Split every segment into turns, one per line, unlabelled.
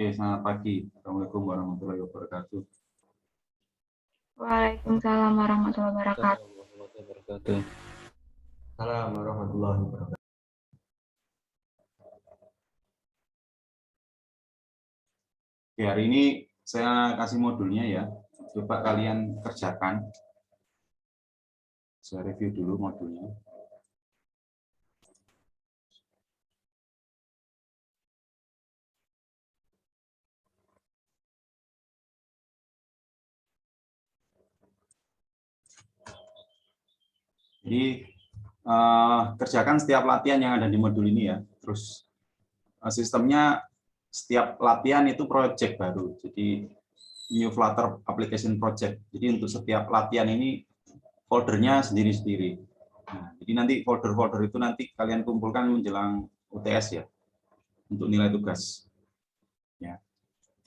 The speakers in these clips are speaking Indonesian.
Oke, selamat pagi. Assalamualaikum warahmatullahi wabarakatuh.
Waalaikumsalam warahmatullahi wabarakatuh.
Assalamualaikum warahmatullahi wabarakatuh. Oke, hari ini saya kasih modulnya ya. Coba kalian kerjakan. Saya review dulu modulnya. Jadi kerjakan setiap latihan yang ada di modul ini ya. Terus sistemnya setiap latihan itu project baru. Jadi new Flutter application project. Jadi untuk setiap latihan ini foldernya sendiri-sendiri. Nah, jadi nanti folder-folder itu nanti kalian kumpulkan menjelang UTS ya untuk nilai tugas. Ya.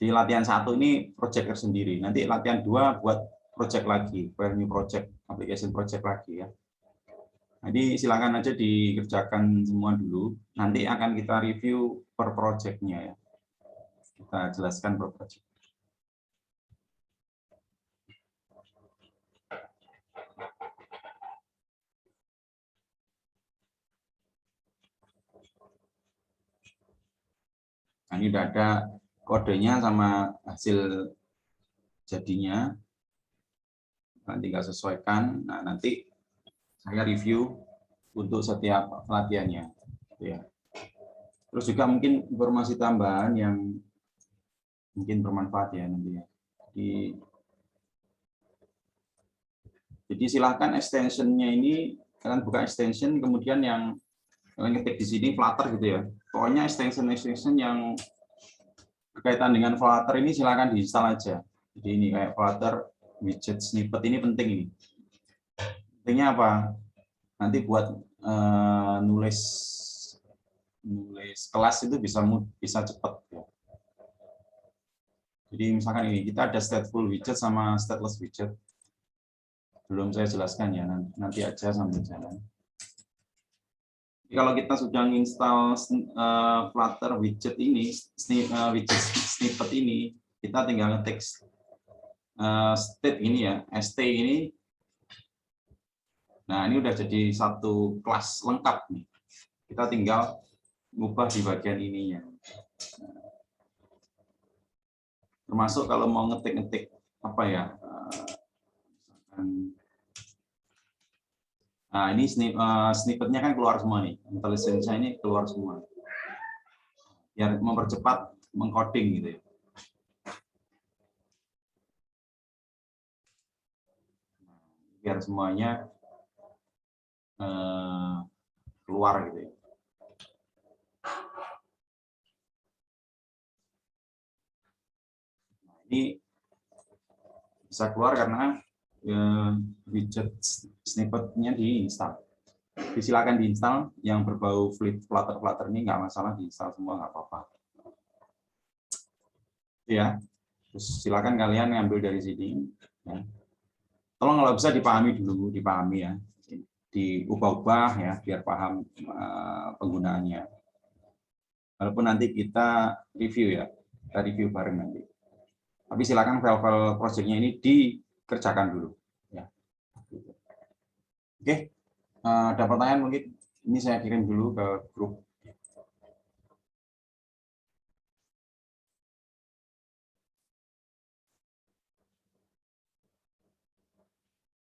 Di latihan 1 ini project tersendiri. Nanti latihan 2 buat project lagi, new project, application project lagi ya. Jadi silakan aja dikerjakan semua dulu. Nanti akan kita review per projectnya ya. Kita jelaskan per project. Nah, ini udah ada kodenya sama hasil jadinya. Nanti tinggal sesuaikan. Nah, nanti saya review untuk setiap latihannya. Ya. Terus juga mungkin informasi tambahan yang mungkin bermanfaat ya nanti ya. Jadi silahkan extensionnya ini kalian buka extension, kemudian yang kalian ketik di sini Flutter gitu ya. Pokoknya extension yang berkaitan dengan Flutter ini silahkan diinstal aja. Jadi ini kayak Flutter widget snippet ini penting ini. Pentingnya apa? Nanti buat nulis kelas itu bisa cepat ya. Jadi misalkan ini kita ada stateful widget sama stateless widget. Belum saya jelaskan ya, nanti aja sambil jalan. Jadi kalau kita sudah menginstal Flutter widget ini, widget snippet ini, kita tinggal ngetik state ini ya, st ini. Nah, ini udah jadi satu kelas lengkap nih. Kita tinggal ngubah di bagian ininya. Termasuk kalau mau ngetik-ngetik apa ya, nah ini snippetnya kan keluar semua nih, intelligence-nya ini keluar semua. Biar mempercepat mengcoding gitu ya. Biar semuanya keluar gitu ya. Nah, ini bisa keluar karena widget snippetnya diinstal. Silakan diinstal, yang berbau Flutter ini nggak masalah, diinstal semua nggak apa-apa. Ya, terus silakan kalian ngambil dari sini. Ya. Tolong kalau bisa dipahami ya, diubah-ubah ya biar paham penggunaannya. Walaupun nanti kita review ya, kita review bareng nanti. Tapi silakan file-file projectnya ini dikerjakan dulu. Ya. Oke, ada pertanyaan mungkin? Ini saya kirim dulu ke grup.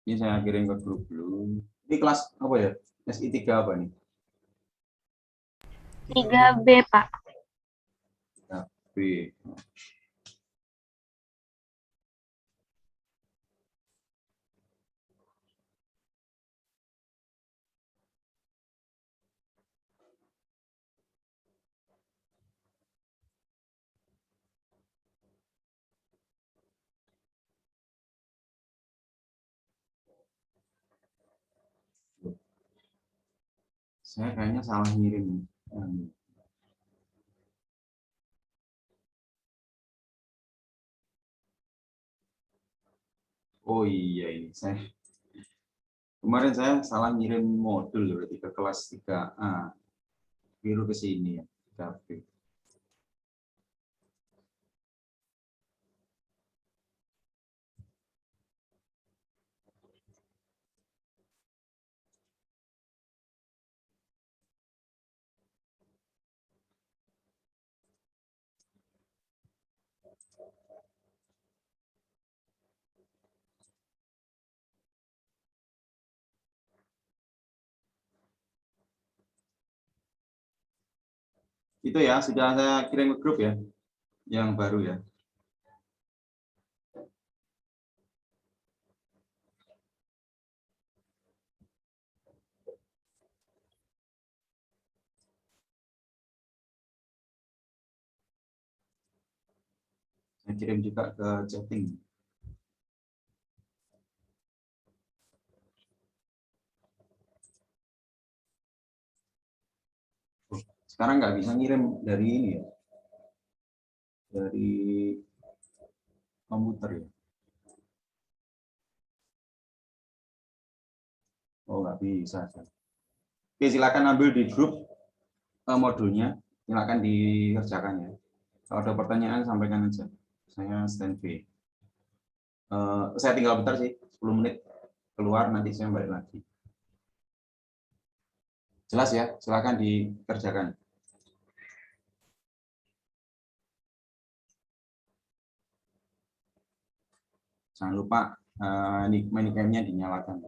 Ini saya kirim ke grup dulu. Ini kelas apa ya? SI 3 apa nih?
3B, Pak.
3B. Saya kayaknya salah ngirim. Oh iya, ini saya kemarin saya salah ngirim modul berarti ke kelas 3A. Biru ke sini ya, 3B. Itu ya, sudah saya kirim ke grup ya, yang baru ya. Saya kirim juga ke chatting. Sekarang nggak bisa ngirim dari ini ya, dari komputer ya. Oh, nggak bisa. Oke, silakan ambil di grup modulnya, silakan dikerjakan ya. Kalau ada pertanyaan sampaikan aja. Saya standby. Saya tinggal bentar sih, 10 menit keluar, nanti saya balik lagi. Jelas ya, silakan dikerjakan. Jangan lupa minicam-nya dinyalakan.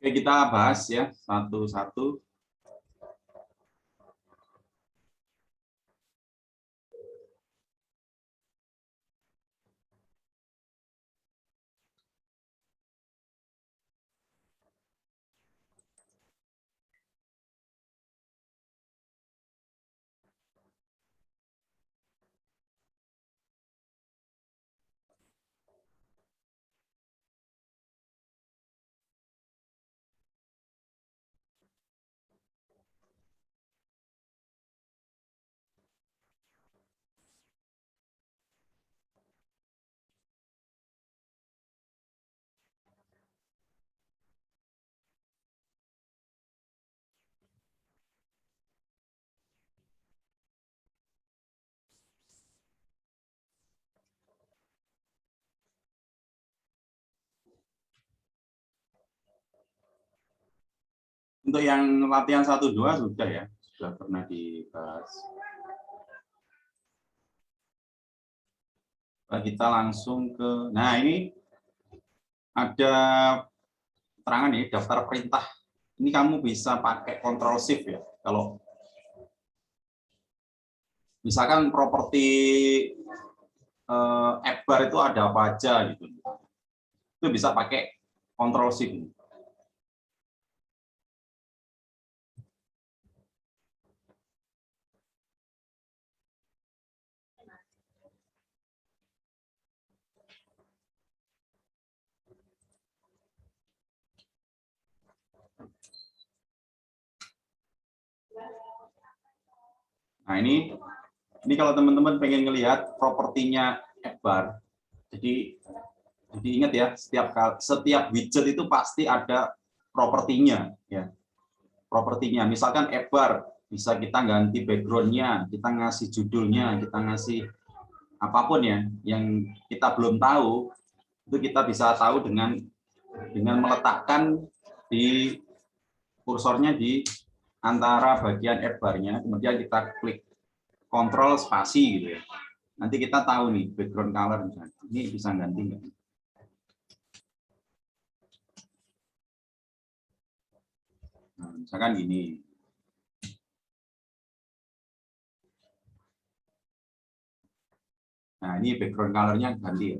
Oke, kita bahas ya satu-satu. Untuk yang latihan 1-2 sudah ya, sudah pernah dibahas. Kita langsung ke, nah ini ada terangan nih, daftar perintah. Ini kamu bisa pakai Ctrl Shift ya. Kalau misalkan properti app bar itu ada apa aja gitu, itu bisa pakai Ctrl Shift. Nah ini kalau teman-teman pengen ngelihat propertinya app bar, jadi ingat ya, setiap widget itu pasti ada propertinya ya. Propertinya misalkan app bar, bisa kita ganti backgroundnya, kita ngasih judulnya, kita ngasih apapun ya yang kita belum tahu, itu kita bisa tahu dengan meletakkan di kursornya di antara bagian app bar-nya, kemudian kita klik kontrol spasi gitu ya. Nanti kita tahu nih background color misalnya. Ini bisa ganti nggak? Nah, misalkan gini. Nah, ini background color-nya ganti ya.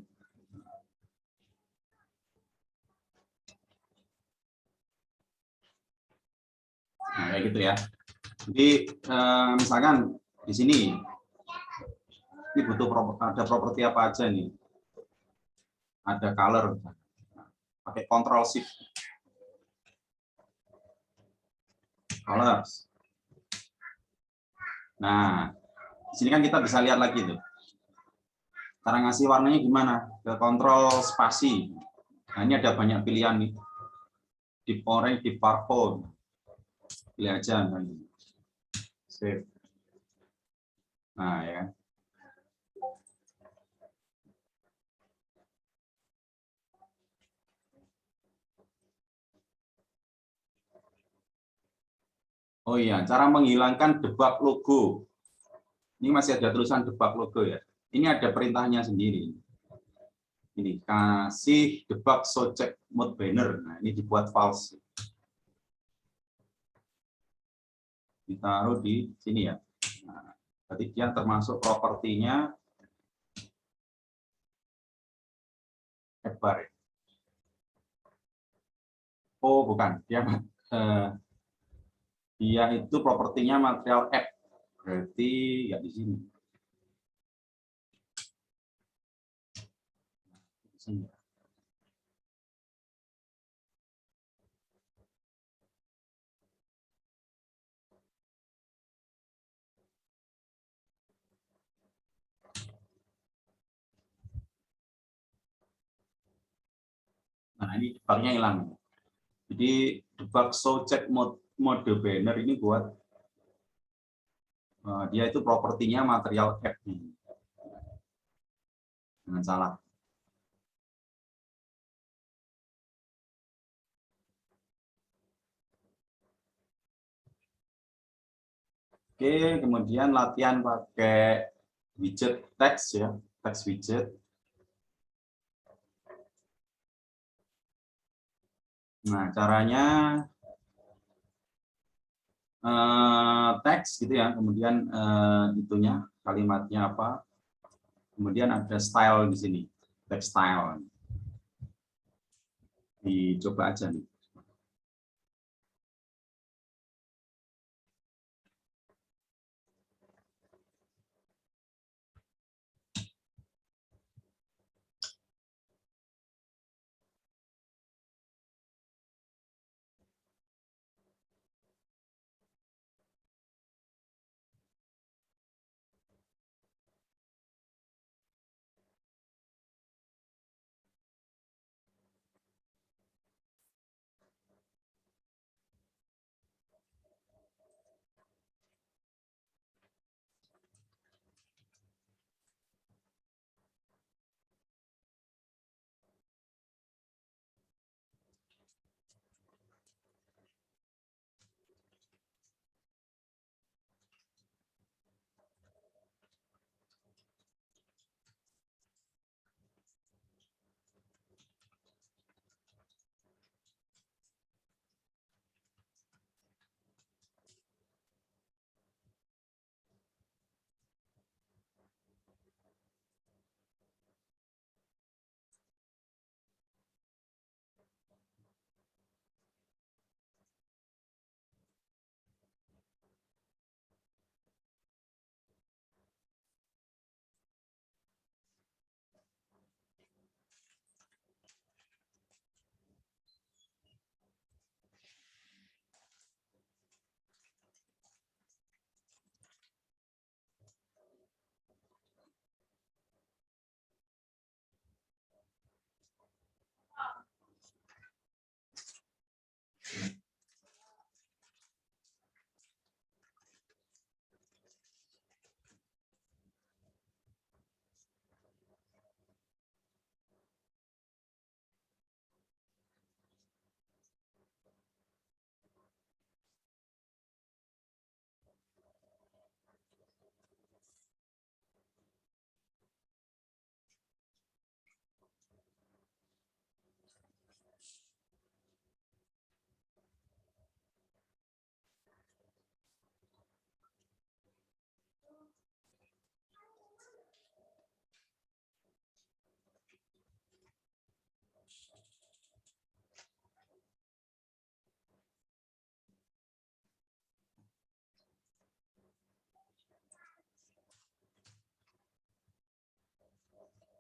Nah, kayak gitu ya. Jadi misalkan di sini ini butuh ada properti apa aja nih? Ada color, pakai Ctrl Shift, colors. Nah, di sini kan kita bisa lihat lagi tuh. Cara ngasih warnanya gimana? Ke Ctrl spasi. Nah, ini ada banyak pilihan nih. Deep orange, deep purple. Pilih aja. Save. Nah, ya. Oh iya, cara menghilangkan debug logo. Ini masih ada tulisan debug logo ya. Ini ada perintahnya sendiri. Ini kasih debug show check mode banner. Nah, ini dibuat false. Ditaruh di sini ya. Nah, berarti dia termasuk propertinya app bar. Oh, bukan. Dia itu propertinya material app. Berarti ya di sini. Nah, ini debugnya hilang. Jadi debug show check mode banner ini buat dia itu propertinya material app. Jangan salah. Oke, kemudian latihan pakai widget teks ya, teks widget. Nah, caranya teks gitu ya, kemudian itunya kalimatnya apa, kemudian ada style di sini, text style. Dicoba aja nih.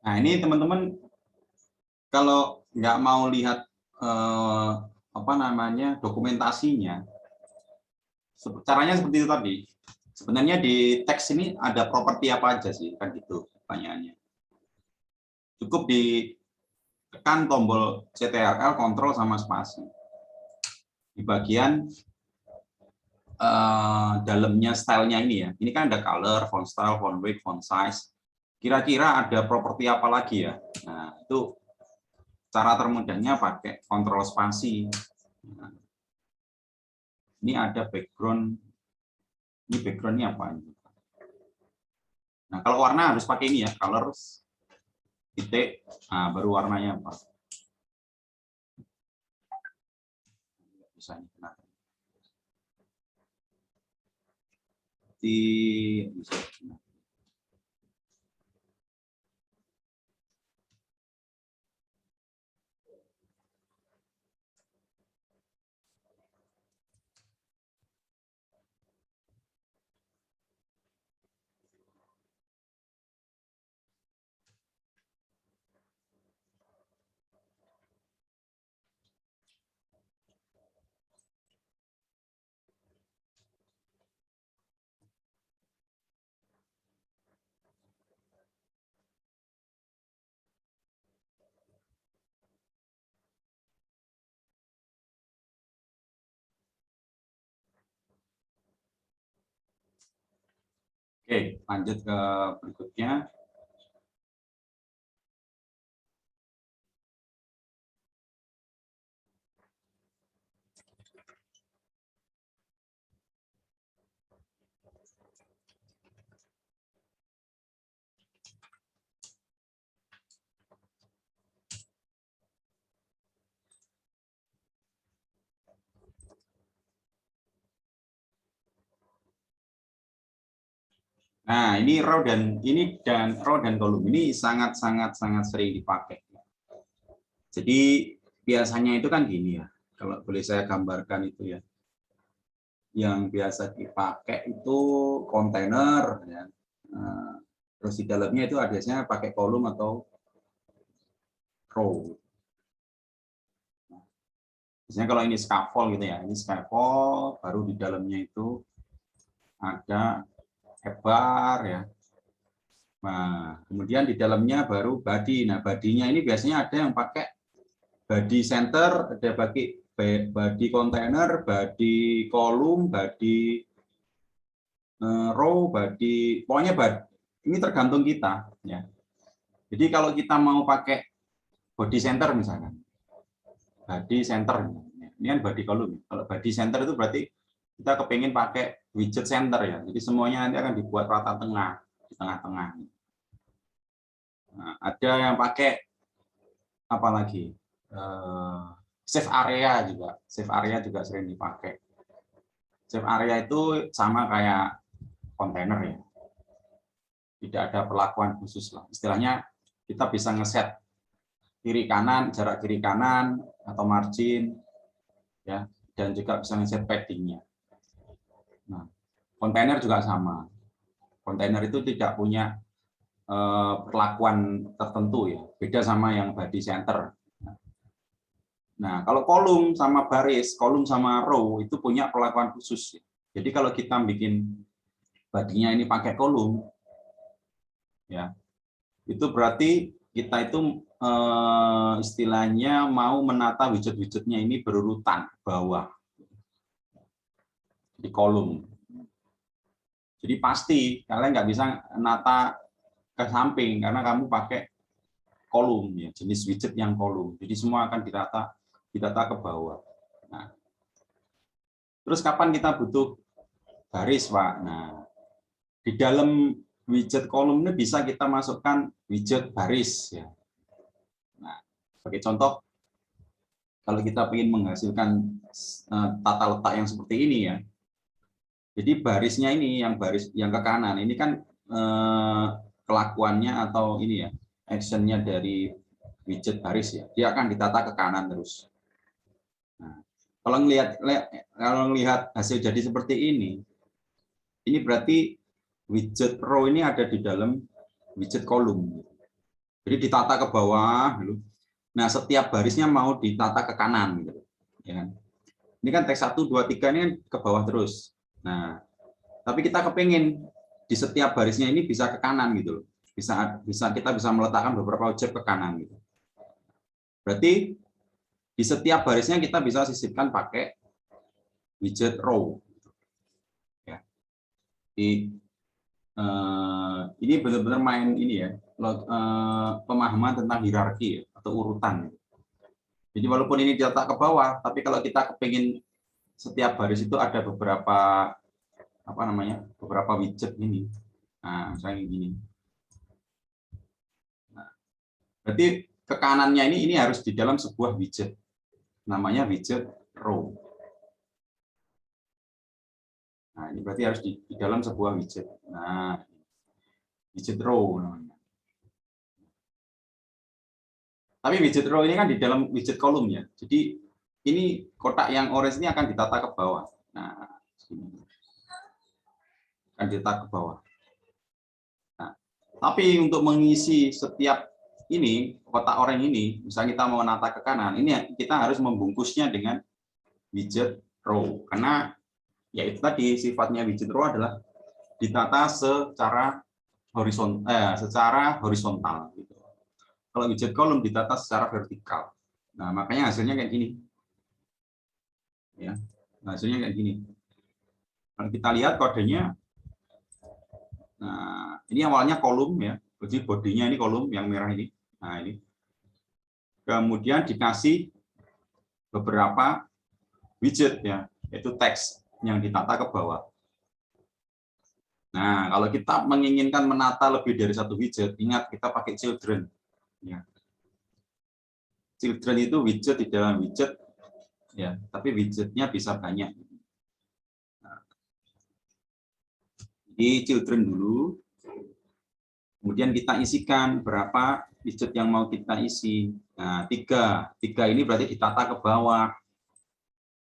Nah, ini teman-teman kalau nggak mau lihat apa namanya dokumentasinya, caranya seperti itu tadi. Sebenarnya di teks ini ada properti apa aja sih, kan gitu pertanyaannya. Cukup ditekan tombol CTRL, kontrol sama spasi. Di bagian dalamnya stylenya ini ya. Ini kan ada color, font style, font weight, font size. Kira-kira ada properti apa lagi ya? Nah, itu cara termudahnya pakai kontrol spasi. Nah, ini ada background. Ini backgroundnya apa? Nah, kalau warna harus pakai ini ya, colors, titik, nah, baru warnanya apa? Bisa nih, nah. Bisa. Nah. Oke, lanjut ke berikutnya. Nah, ini row dan kolom ini sangat sering dipakai. Jadi biasanya itu kan gini ya. Kalau boleh saya gambarkan itu ya. Yang biasa dipakai itu kontainer ya. Nah, terus di dalamnya itu biasanya pakai kolom atau row. Biasanya kalau ini scaffold gitu ya. Ini scaffold, baru di dalamnya itu ada hebar ya. Nah, kemudian di dalamnya baru body. Nah, badinya ini biasanya ada yang pakai body center, ada body container, body kolom, body row, body, pokoknya ini tergantung kita ya. Jadi kalau kita mau pakai body center misalkan, body center ini kan body kolom. Kalau body center itu berarti kita kepingin pakai widget center ya. Jadi semuanya nanti akan dibuat rata tengah, di tengah-tengah. Nah, ada yang pakai apa lagi? Save area juga sering dipakai. Save area itu sama kayak kontainer ya, tidak ada perlakuan khusus lah. Istilahnya kita bisa ngeset kiri kanan, jarak kiri kanan atau margin ya, dan juga bisa ngeset paddingnya. Nah, kontainer juga sama. Kontainer itu tidak punya perlakuan tertentu ya, beda sama yang body center. Nah, kalau kolom sama baris, kolom sama row itu punya perlakuan khusus. Jadi kalau kita bikin badinya ini pakai kolom, ya, itu berarti kita itu istilahnya mau menata widget-widgetnya ini berurutan bawah di kolom. Jadi pasti kalian nggak bisa nata ke samping karena kamu pakai kolom ya, jenis widget yang kolom. Jadi semua akan ditata ke bawah. Nah, terus kapan kita butuh baris, Pak? Nah, di dalam widget kolom ini bisa kita masukkan widget baris ya. Nah, sebagai contoh, kalau kita ingin menghasilkan tata letak yang seperti ini ya. Jadi barisnya ini yang ke kanan ini kan kelakuannya atau ini ya, actionnya dari widget baris ya. Dia akan ditata ke kanan terus. Nah, kalau melihat hasil jadi seperti ini berarti widget row ini ada di dalam widget kolom. Jadi ditata ke bawah. Nah, setiap barisnya mau ditata ke kanan. Ya. Ini kan teks 1, 2, 3 ini kan ke bawah terus. Nah, tapi kita kepingin di setiap barisnya ini bisa ke kanan gitu. Kita bisa meletakkan beberapa objek ke kanan gitu. Berarti di setiap barisnya kita bisa sisipkan pakai widget row. Ya. Ini benar-benar main ini ya, pemahaman tentang hierarki ya, atau urutan. Jadi walaupun ini diletak ke bawah, tapi kalau kita kepingin setiap baris itu ada beberapa widget ini. Nah, misalnya gini. Nah, berarti ke kanannya ini harus di dalam sebuah widget. Namanya widget row. Nah, ini berarti harus di dalam sebuah widget. Nah, widget row namanya. Tapi widget row ini kan di dalam widget kolom ya. Jadi ini kotak yang orange ini akan ditata ke bawah. Nah, akan ditata ke bawah. Nah, tapi untuk mengisi setiap ini kotak oranye ini, misalnya kita mau menata ke kanan, ini kita harus membungkusnya dengan widget row. Karena ya itu tadi sifatnya widget row adalah ditata secara horizontal. Gitu. Kalau widget kolom ditata secara vertikal. Nah, makanya hasilnya kayak gini. Ya, hasilnya kayak gini. Kalau kita lihat kodenya, nah ini awalnya kolom ya, jadi bodinya ini kolom yang merah ini. Nah ini, kemudian dikasih beberapa widget ya, yaitu teks yang ditata ke bawah. Nah kalau kita menginginkan menata lebih dari satu widget, ingat kita pakai children. Ya. Children itu widget di dalam widget, ya, tapi widgetnya bisa banyak. Di children dulu, kemudian kita isikan berapa widget yang mau kita isi. Nah, tiga ini berarti ditata ke bawah.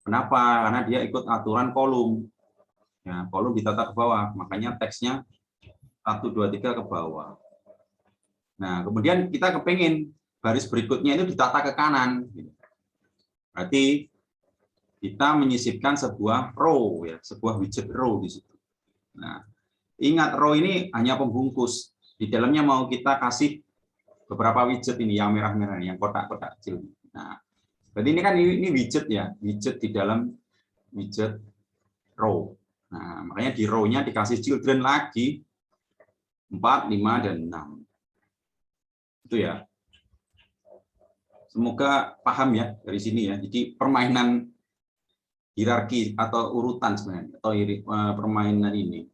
Kenapa? Karena dia ikut aturan kolom. Ya, kolom ditata ke bawah, makanya teksnya 1, 2, 3 ke bawah. Nah, kemudian kita kepengen baris berikutnya itu ditata ke kanan. Berarti kita menyisipkan sebuah row, ya, sebuah widget row di situ. Nah, ingat row ini hanya pembungkus. Di dalamnya mau kita kasih beberapa widget ini yang merah-merah, yang kotak-kotak kecil. Nah, berarti ini kan ini widget ya, widget di dalam widget row. Nah, makanya di row-nya dikasih children lagi 4, 5, dan 6. Itu ya. Semoga paham ya dari sini ya. Jadi permainan hierarki atau urutan sebenarnya, atau permainan ini,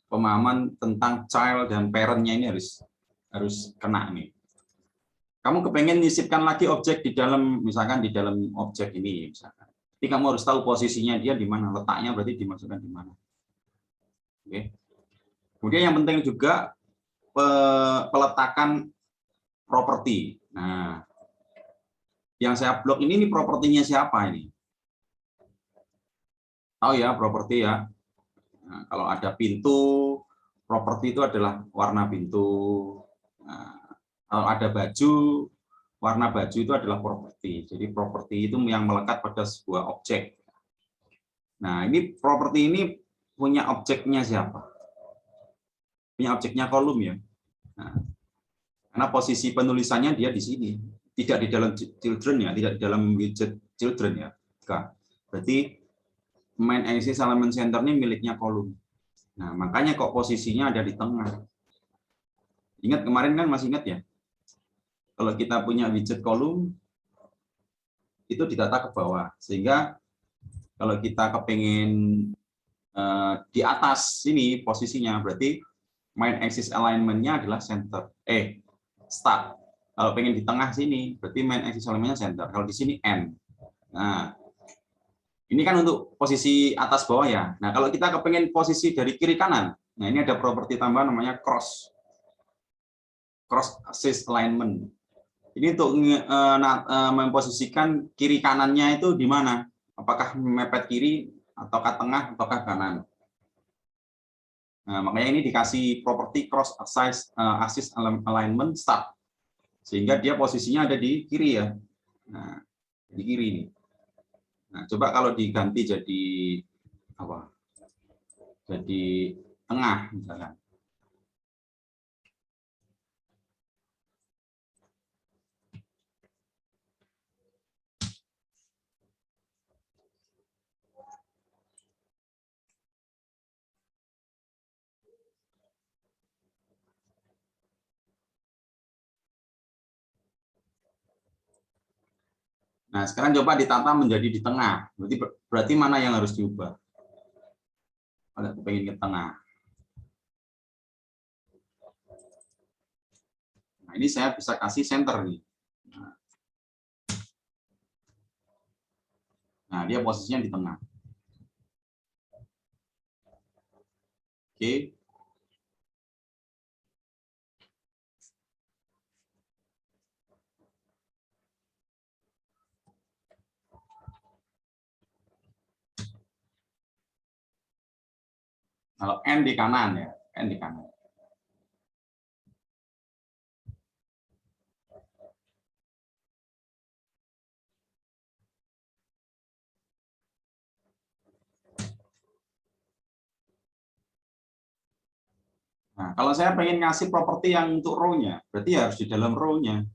pemahaman tentang child dan parent-nya ini harus kena nih. Kamu kepengen nyisipkan lagi objek di dalam, misalkan di dalam objek ini, misalkan. Jadi kamu harus tahu posisinya dia di mana, letaknya berarti dimasukkan di mana. Oke. Kemudian yang penting juga peletakan properti. Nah, yang saya blok ini propertinya siapa ini? Tahu ya properti ya. Nah, kalau ada pintu, properti itu adalah warna pintu. Nah, kalau ada baju, warna baju itu adalah properti. Jadi properti itu yang melekat pada sebuah objek. Nah, ini properti ini punya objeknya siapa? Punya objeknya kolom ya. Nah, karena posisi penulisannya dia di sini, tidak di dalam children ya, tidak di dalam widget children ya. Berarti main axis element center ini miliknya kolom. Nah, makanya kok posisinya ada di tengah. Ingat kemarin kan, masih ingat ya? Kalau kita punya widget kolom, itu ditata ke bawah. Sehingga kalau kita kepingin di atas sini posisinya, berarti main axis alignment-nya adalah center. Start. Kalau pengen di tengah sini, berarti main axis alignment-nya center. Kalau di sini end. Nah, ini kan untuk posisi atas bawah ya. Nah, kalau kita kepengen posisi dari kiri kanan, nah ini ada properti tambahan namanya cross axis alignment. Ini untuk memposisikan kiri kanannya itu di mana? Apakah mepet kiri, ataukah tengah, ataukah kanan? Nah, makanya ini dikasih properti cross axis alignment start, sehingga dia posisinya ada di kiri ya. Nah, di kiri ini. Nah, coba kalau diganti jadi apa? Jadi tengah misalkan. Nah, sekarang coba ditata menjadi di tengah. Berarti mana yang harus diubah? Ada pengen ke tengah. Nah, ini saya bisa kasih center nih. Nah, dia posisinya di tengah. Oke. Kalau N di kanan ya, N di kanan. Nah, kalau saya pengen ngasih properti yang untuk row-nya, berarti harus di dalam row-nya.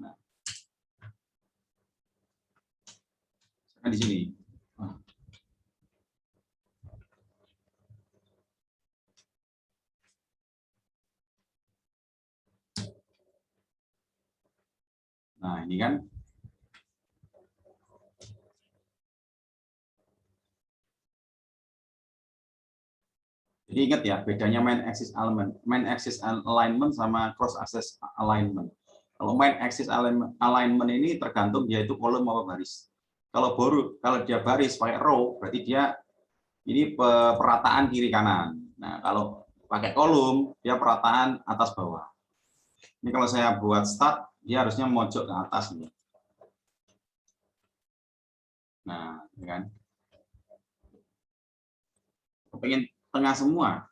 Nah, di sini. Nah, ini kan. Jadi ingat ya, bedanya main axis alignment sama cross axis alignment. Kalau main axis alignment ini tergantung dia itu kolom apa baris. Kalau dia baris pakai row, berarti dia ini perataan kiri kanan. Nah, kalau pakai kolom, dia perataan atas bawah. Ini kalau saya buat start, dia harusnya mojok ke atas ini. Nah, kan? Pengen tengah semua.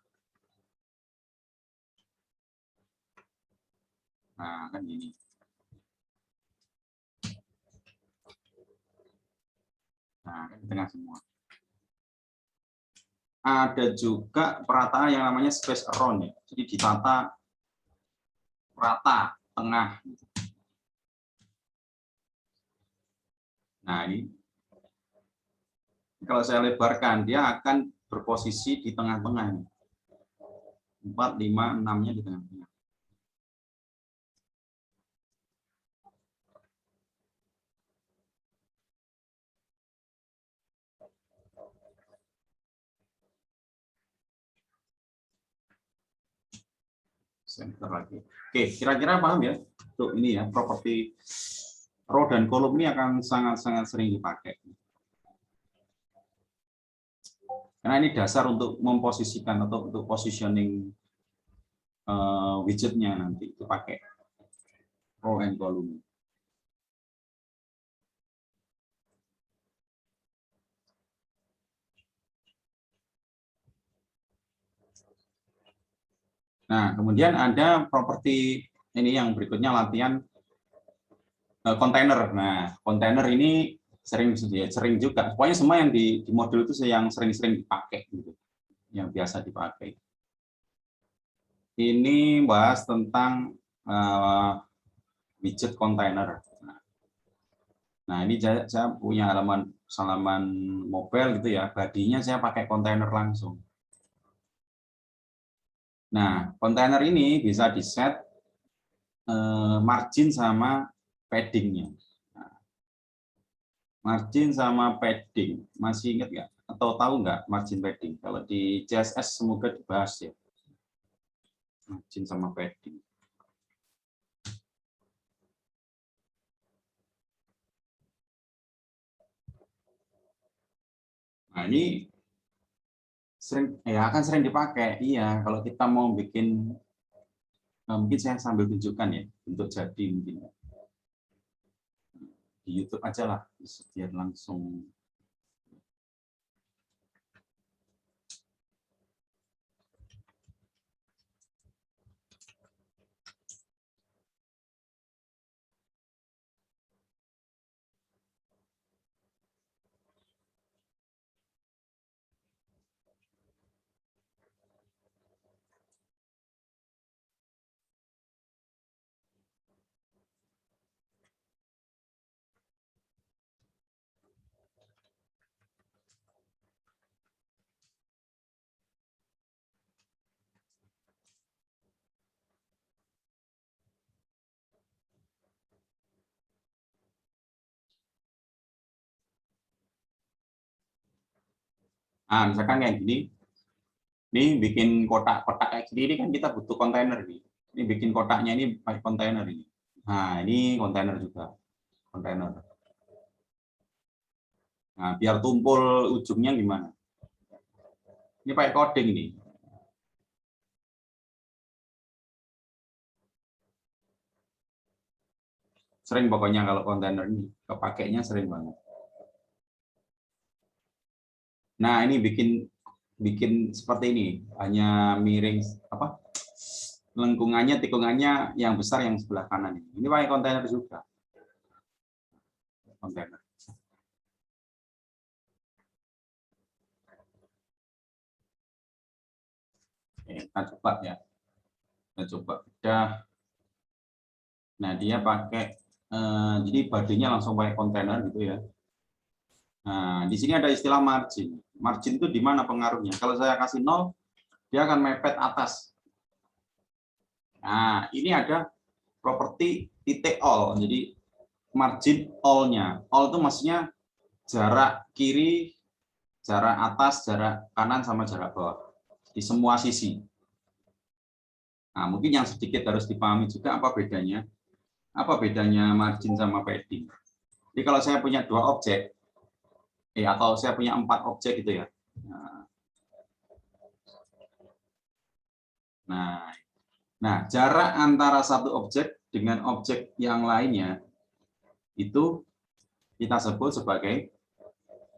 Nah, kan gini. Nah, kan di tengah semua. Ada juga perataan yang namanya space around ya. Jadi ditata rata tengah. Nah, ini kalau saya lebarkan, dia akan berposisi di tengah-tengah ini. 4, 5, 6-nya di tengah-tengah. Sebentar lagi. Oke, kira-kira paham ya? Untuk ini ya, properti row dan kolom ini akan sangat-sangat sering dipakai. Karena ini dasar untuk memposisikan atau untuk positioning widgetnya nanti itu pakai row and column. Nah, kemudian ada properti ini yang berikutnya latihan kontainer. Nah, kontainer ini sering juga. Pokoknya semua yang di modul itu yang sering-sering dipakai gitu. Yang biasa dipakai. Ini bahas tentang widget kontainer. Nah, ini saya punya halaman mobile gitu ya. Badinya saya pakai kontainer langsung. Nah, kontainer ini bisa di-set margin sama paddingnya. Nah, margin sama padding, masih ingat nggak? Atau tahu nggak margin padding? Kalau di CSS semoga dibahas ya. Margin sama padding. Nah, ini akan sering dipakai. Iya, kalau kita mau bikin, mungkin saya sambil tunjukkan ya, untuk jadi mungkin. Di YouTube aja lah, biar langsung. Nah, misalkan kayak gini, ini bikin kotak-kotak kayak gini, ini kan kita butuh kontainer nih. Ini bikin kotaknya ini pakai kontainer ini. Nah, ini kontainer juga, kontainer. Nah, biar tumpul ujungnya gimana? Ini pakai coding ini. Sering pokoknya kalau kontainer ini kepakainya sering banget. Nah, ini bikin seperti ini, hanya miring apa? Lengkungannya, tikungannya yang besar yang sebelah kanan ini. Ini pakai kontainer juga. Kontainer. Oke, kita coba ya. Kita coba bedah. Nah, dia pakai jadi badinya langsung pakai kontainer gitu ya. Nah, di sini ada istilah margin. Margin itu di mana pengaruhnya? Kalau saya kasih 0, dia akan mepet atas. Nah, ini ada properti titik all. Jadi margin all-nya. All itu maksudnya jarak kiri, jarak atas, jarak kanan sama jarak bawah. Di semua sisi. Nah, mungkin yang sedikit harus dipahami juga apa bedanya. Apa bedanya margin sama padding? Jadi kalau saya punya 2 objek, atau saya punya 4 objek gitu ya. Nah, Nah, jarak antara satu objek dengan objek yang lainnya itu kita sebut sebagai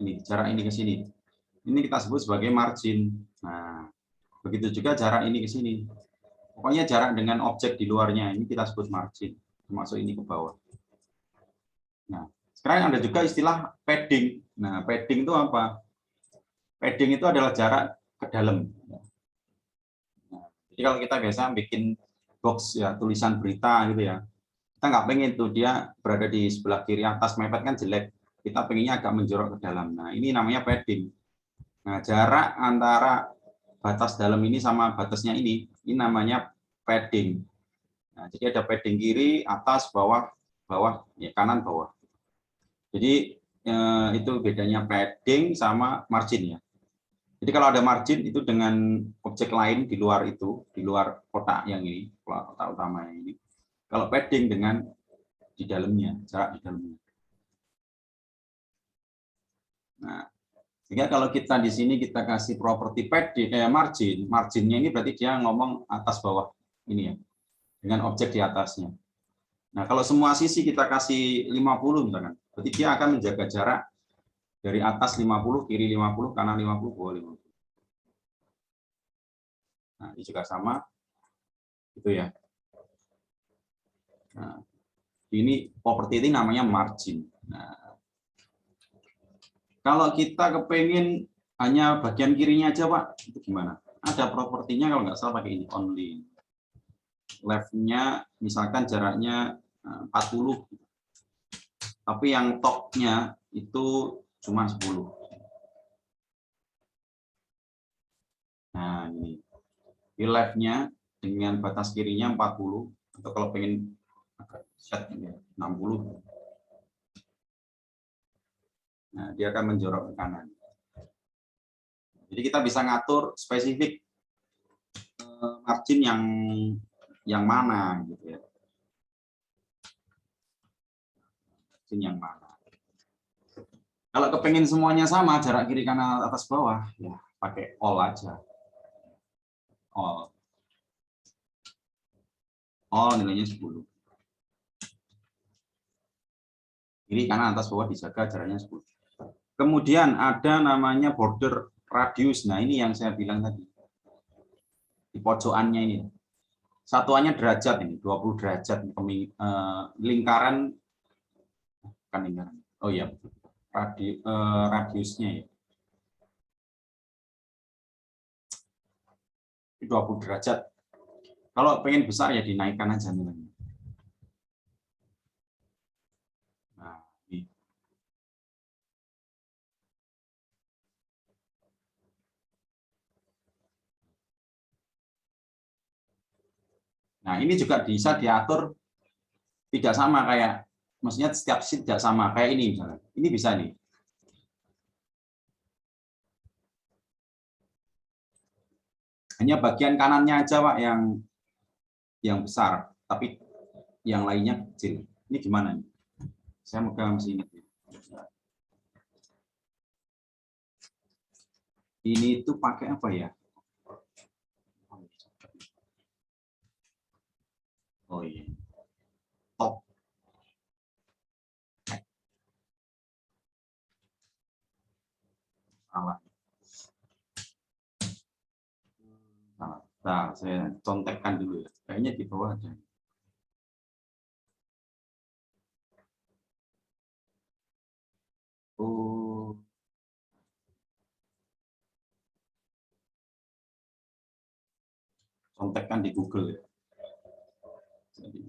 ini, jarak ini ke sini. Ini kita sebut sebagai margin. Nah, begitu juga jarak ini ke sini. Pokoknya jarak dengan objek di luarnya ini kita sebut margin, termasuk ini ke bawah. Nah, sekarang ada juga istilah padding. Nah, padding itu apa? Padding itu adalah jarak ke dalam. Nah, jadi kalau kita biasa bikin box ya tulisan berita gitu ya, kita nggak pengen tuh dia berada di sebelah kiri atas mepet kan jelek. Kita pengennya agak menjorok ke dalam. Nah, ini namanya padding. Nah, jarak antara batas dalam ini sama batasnya ini namanya padding. Nah, jadi ada padding kiri, atas, bawah, bawah, ya kanan, bawah. Jadi itu bedanya padding sama margin ya. Jadi kalau ada margin itu dengan objek lain di luar itu, di luar kotak yang ini, kotak utama yang ini. Kalau padding dengan di dalamnya, jarak di dalamnya. Nah, sehingga kalau kita di sini kita kasih properti padding, margin, marginnya ini berarti dia ngomong atas bawah ini ya, dengan objek di atasnya. Nah, kalau semua sisi kita kasih 50 misalkan, berarti dia akan menjaga jarak dari atas 50, kiri 50, kanan 50, bawah 50. Nah, ini juga sama, gitu ya. Nah, ini properti ini namanya margin. Nah, kalau kita kepengen hanya bagian kirinya aja, Pak, itu gimana? Ada propertinya kalau nggak salah pakai ini, only. Left-nya misalkan jaraknya 40, tapi yang top-nya itu cuma 10. Nah, ini. Di left-nya dengan batas kirinya 40, atau kalau pengen agak set ya, 60. Nah, dia akan menjorok ke kanan. Jadi kita bisa ngatur spesifik margin yang mana gitu ya. Margin yang mana. Kalau kepengen semuanya sama jarak kiri kanan atas bawah ya pakai all aja. All. All nilainya 10. Kiri kanan atas bawah dijaga jaraknya 10. Kemudian ada namanya border radius. Nah, ini yang saya bilang tadi. Di pojokannya ini. Satuannya derajat ini, 20 derajat lingkaran kan lingkaran. Oh iya, radiusnya ya. 20 derajat. Kalau pengen besar ya dinaikkan aja nilainya. Nah, ini. Nah, ini juga bisa diatur tidak sama kayak, maksudnya setiap sheet tidak sama kayak ini misalnya. Ini bisa nih. Hanya bagian kanannya aja Pak yang besar, tapi yang lainnya kecil. Ini gimana nih? Saya megang sini. Ini tuh pakai apa ya? Oh iya. Top. Salah. Salah. Nah, saya contekkan dulu ya. Kayaknya di bawah ada. Oh. Contekkan di Google ya. Jadi,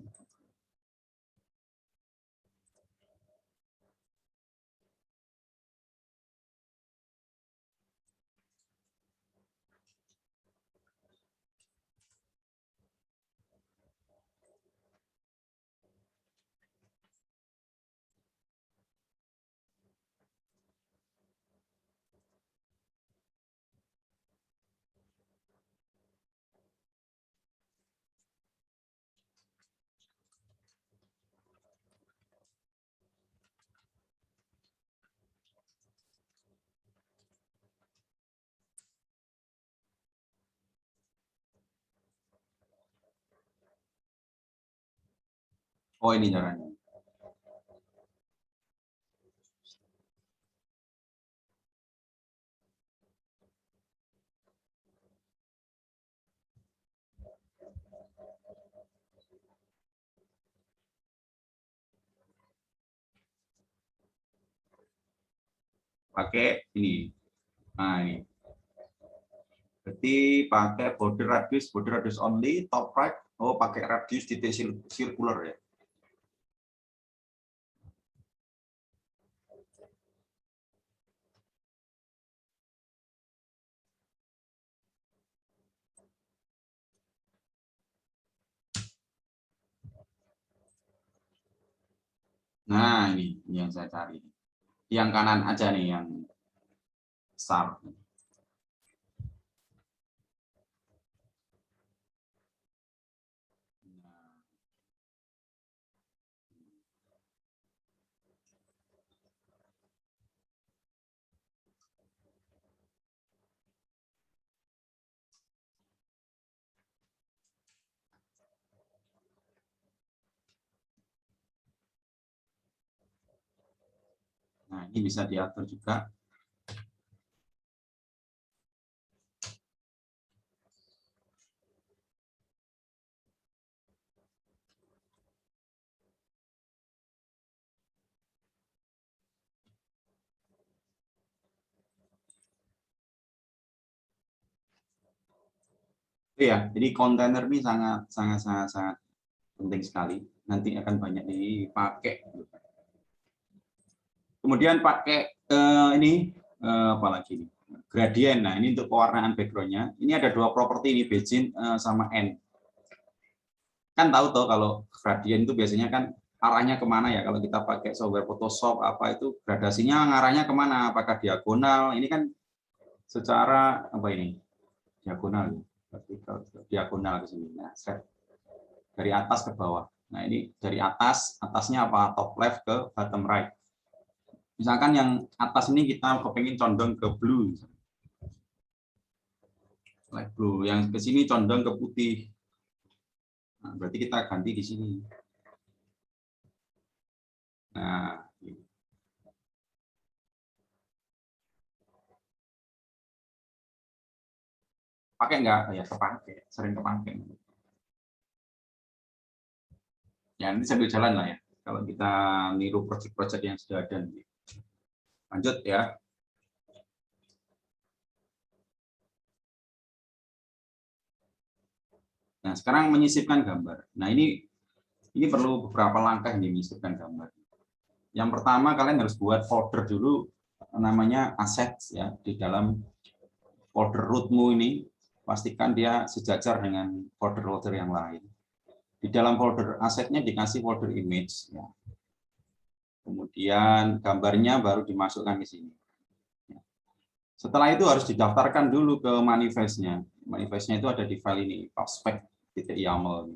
Oh, ini caranya. Pakai ini. Nah, ini. Berarti pakai border radius only, top right. Oh, pakai radius titik circular ya. Nah, ini yang saya cari. Yang kanan aja nih, yang besar. Nah, ini bisa diatur juga. Iya, jadi kontainer ini sangat penting sekali. Nanti akan banyak dipakai. Kemudian pakai ini apa lagi nih? Gradient. Nah, ini untuk pewarnaan backgroundnya. Ini ada dua properti ini, Beijing sama N. Kan tahu tuh kalau gradient itu biasanya kan arahnya kemana ya? Kalau kita pakai software Photoshop apa itu gradasinya ngarahnya kemana? Apakah diagonal? Ini kan secara apa ini? Diagonal, vertikal, diagonal ke sini. Nah, dari atas ke bawah. Nah, ini dari atasnya apa? Top left ke bottom right. Misalkan yang atas ini kita kepengen condong ke blue, light blue. Yang ke sini condong ke putih. Nah, berarti kita ganti di sini. Nah, pakai nggak? Ya, kepakai, sering kepakai. Ya, nanti sambil jalan lah ya. Kalau kita niru project-project yang sudah ada. Lanjut ya. Nah, sekarang menyisipkan gambar. Nah, ini perlu beberapa langkah ini menyisipkan gambar. Yang pertama, kalian harus buat folder dulu namanya assets ya. Di dalam folder rootmu ini pastikan dia sejajar dengan folder-folder yang lain. Di dalam folder asetnya dikasih folder image ya. Kemudian gambarnya baru dimasukkan ke sini. Setelah itu harus didaftarkan dulu ke manifestnya. Manifestnya itu ada di file ini, prospect.yaml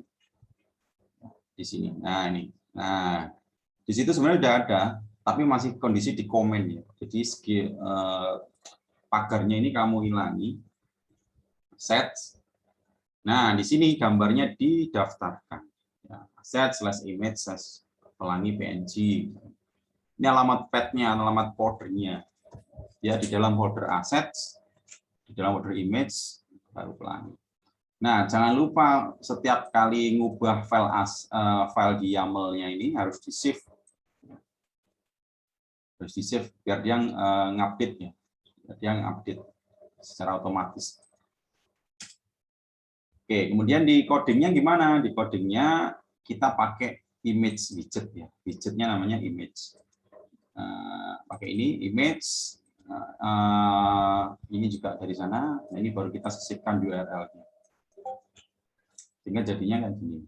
di sini. Nah, ini. Nah, di situ sebenarnya sudah ada, tapi masih kondisi di komen ya. Jadi pagarnya ini kamu hilangi, set. Nah, di sini gambarnya didaftarkan. Ya, set/image/pelangi PNG. Ini alamat path-nya, alamat foldernya. Ya, di dalam folder assets, di dalam folder image, baru pelangi. Nah, jangan lupa setiap kali ngubah file di YAML-nya ini harus di-save. Harus di-save biar dia ngupdate ya. Biar dia ngupdate secara otomatis. Oke, kemudian di codingnya gimana? Di codingnya kita pakai image widget ya. Widgetnya namanya image. Pakai ini image. Ini juga dari sana. Nah, ini baru kita sisipkan URL-nya. Sehingga jadinya kan gini.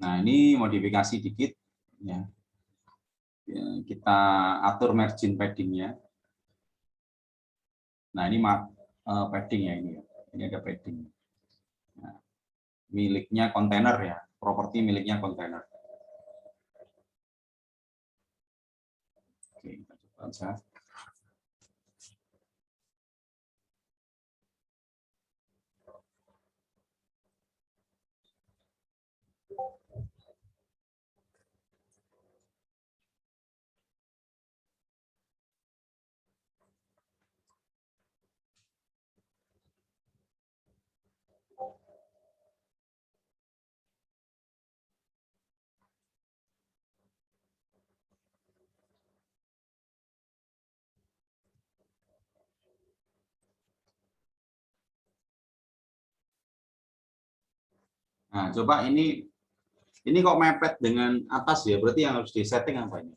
Nah, ini modifikasi dikit ya. Kita atur margin padding-nya. Nah, ini padding ya ini ya. Ini ada padding. Nah, miliknya kontainer ya, properti miliknya kontainer. Oke, kita coba aja. Nah, coba ini kok mepet dengan atas ya, berarti yang harus disetting apa ini?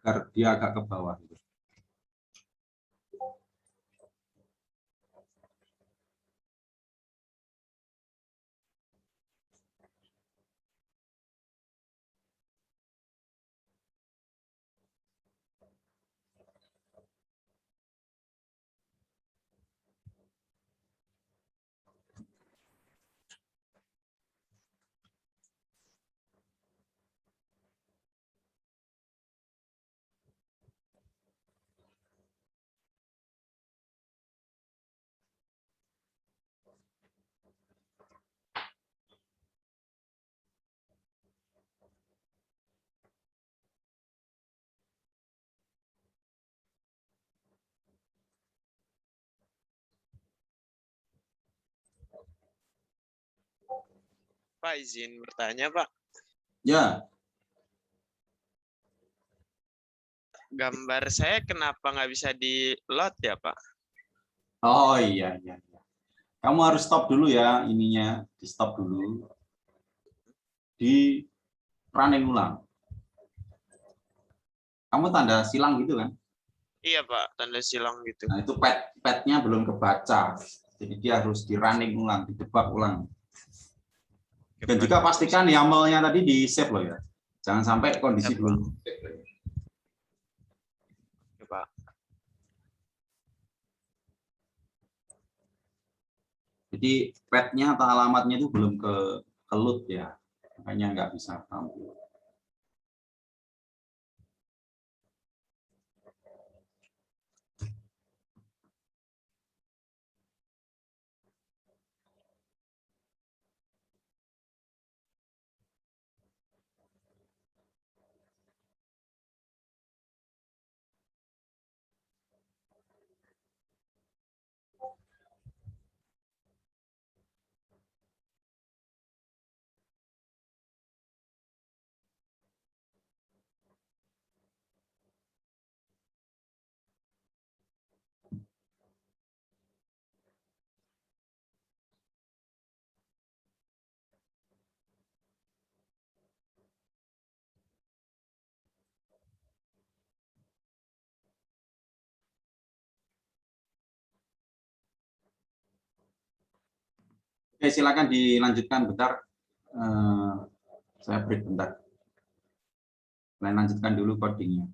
Agar dia agak ke bawah. Gitu.
Pak, izin bertanya, Pak.
Ya,
Gambar saya kenapa nggak bisa di-load ya, Pak?
oh iya, iya. Kamu harus stop dulu ya, ininya di stop dulu, di running ulang. Kamu tanda silang gitu kan?
Iya, Pak, tanda silang gitu.
Nah itu padnya belum kebaca, jadi dia harus di running ulang, didebak ulang. Dan juga pastikan YAML-nya tadi di save loh ya, jangan sampai kondisi
Ya,
belum.
Ya, Pak.
Jadi padnya atau alamatnya itu belum ke load ya, makanya nggak bisa tampil. Oke, silakan dilanjutkan bentar. Saya break bentar. Saya lanjutkan dulu codingnya.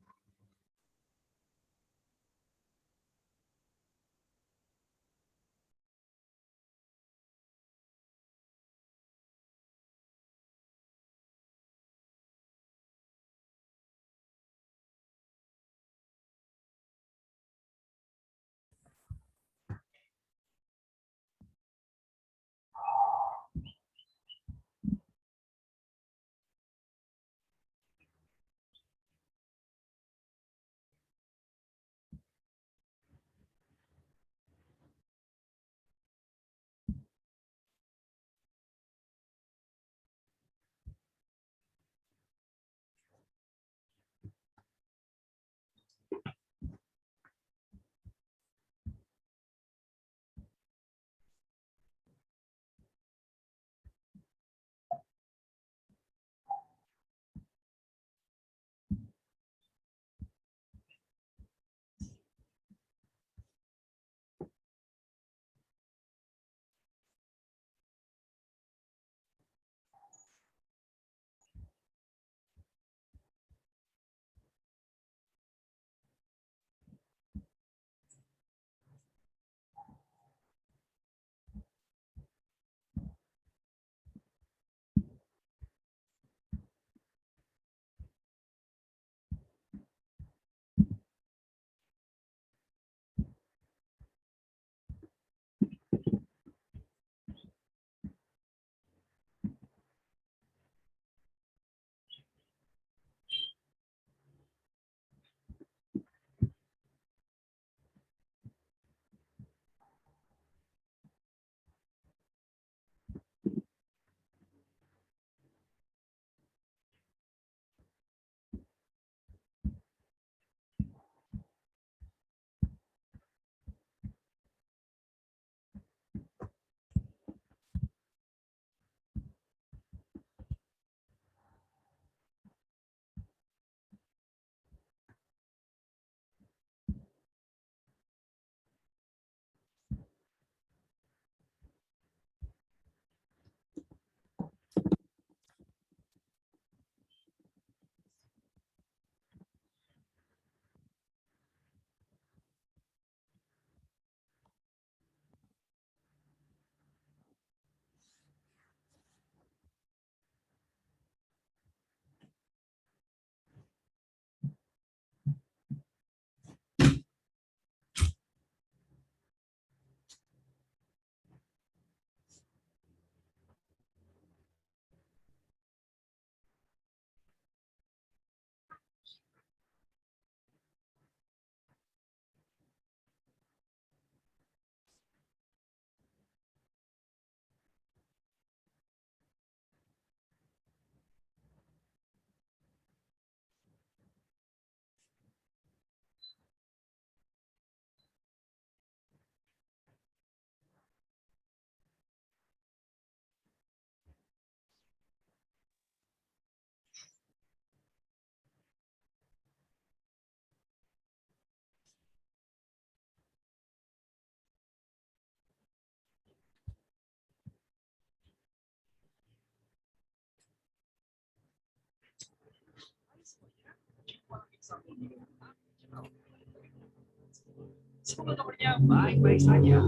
Semoga kabarnya baik-baik saja.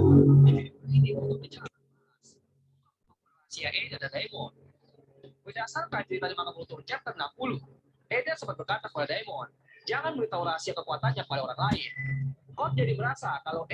Ini untuk bicara CIA dan Daemon. Berdasarkan cerita di Manga Kultur chapter 60, Eden sempat berkata kepada Daemon, jangan beritahu rahasia kekuatannya kepada orang lain. Kau jadi merasa kalau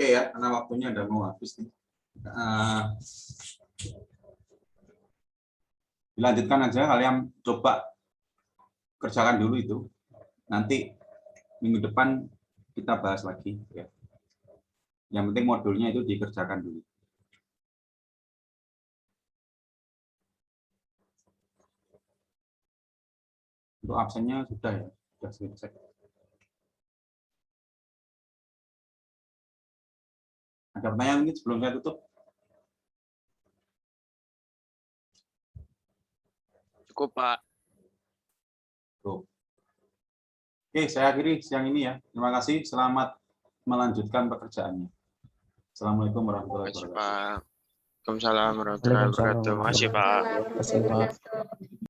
Oke ya, karena waktunya udah mau habis nih. Dilanjutkan aja, kalian coba kerjakan dulu itu. Nanti minggu depan kita bahas lagi. Ya. Yang penting modulnya itu dikerjakan dulu. Untuk absennya sudah ya, sudah selesai. Ada pertanyaan mungkin sebelum saya tutup?
Cukup, Pak.
Oke, saya akhiri siang ini ya. Terima kasih, selamat melanjutkan pekerjaannya. Assalamualaikum warahmatullahi
Terima kasih,
wabarakatuh.
Pak. Waalaikumsalam warahmatullahi wabarakatuh. Makasih, Pak.
Waalaikumsalam warahmatullahi wabarakatuh.